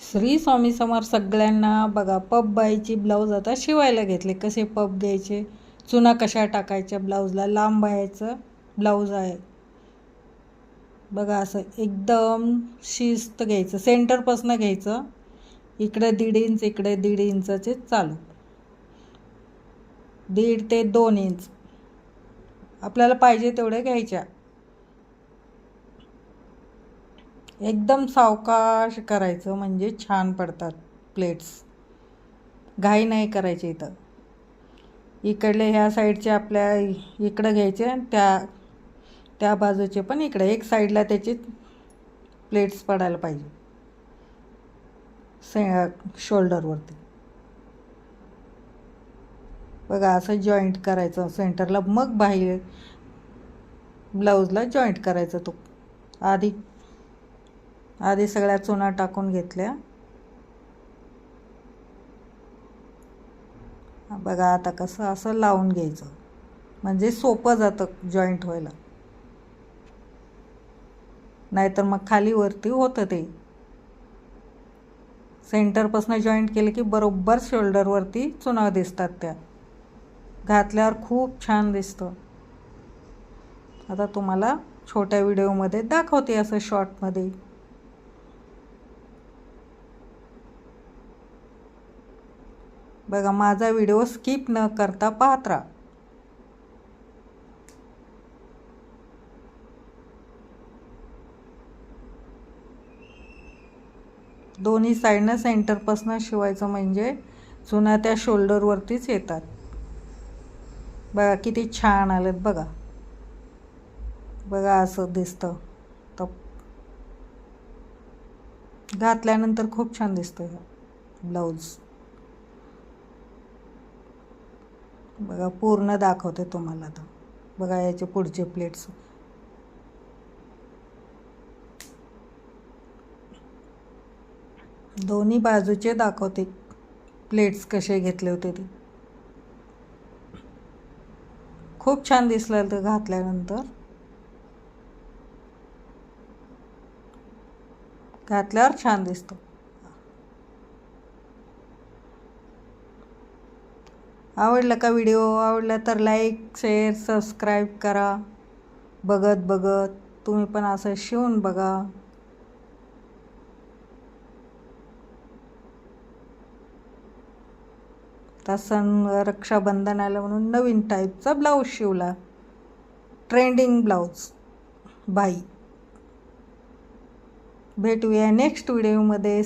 श्री स्वामी समर्थ सगळ्यांना. बघा, puff बाईची blouse आता शिवायला घेतले. कसे पफ घ्यायचे, चुना कशा टाकायच्या ब्लाऊजला. लांब बाह्याचं ब्लाऊज आहे बघा. असं एकदम शिस्त घ्यायचं, सेंटरपासून घ्यायचं. इकडे 1.5 इंच, इकडे 1.5 इंचाचे चालू. 1.5 ते 2 इंच आपल्याला पाहिजे तेवढे घ्यायच्या. एकदम सावकाश करायचं म्हणजे छान पडतात प्लेट्स. घाई नाही करायची. इथं इकडले ह्या साईडचे आपल्या इकडं घ्यायचे, त्या बाजूचे पण इकडे एक साईडला त्याची प्लेट्स पडायला पाहिजे शोल्डरवरती. बघा, असं जॉईंट करायचं सेंटरला, मग बाहेर ब्लाऊजला जॉईंट करायचं. तो आधी सगळ्या चुना टाकून घेतल्या. बघा, आता कसं असं लावून घ्यायचं म्हणजे सोपं जातं जॉईंट व्हायला. नाहीतर मग खाली वरती होतं ते. सेंटरपासून जॉईंट केलं की बरोबर शोल्डरवरती चुना दिसतात. त्या घातल्यावर खूप छान दिसतं. आता तुम्हाला छोट्या व्हिडिओमध्ये दाखवते असं शॉर्टमध्ये. बघा, माझा व्हिडिओ स्किप न करता पाहत राहा. दोन्ही साईडनं सेंटरपासून शिवायचं म्हणजे चुना त्या शोल्डरवरतीच येतात. बघा किती छान आलेत. बघा बघा, असं दिसतं. तर घातल्यानंतर खूप छान दिसतं ब्लाऊज. बघा, पूर्ण दाखवते तुम्हाला. आता बघा, याचे पुढचे प्लेट्स. दोन्ही बाजूचे दाखवते प्लेट्स कसे घेतले होते ते. खूप छान दिसलं ते घातल्यानंतर. घातल्यावर छान दिसतं. आवडलं का व्हिडिओ? आवडला तर लाईक, शेअर, सबस्क्राईब करा. बघत तुम्ही पण असं शिवून बघा. आता रक्षाबंधन आलं म्हणून नवीन टाईपचा ब्लाऊज शिवला. ट्रेंडिंग ब्लाऊज बाई. भेटूया नेक्स्ट व्हिडिओमध्ये.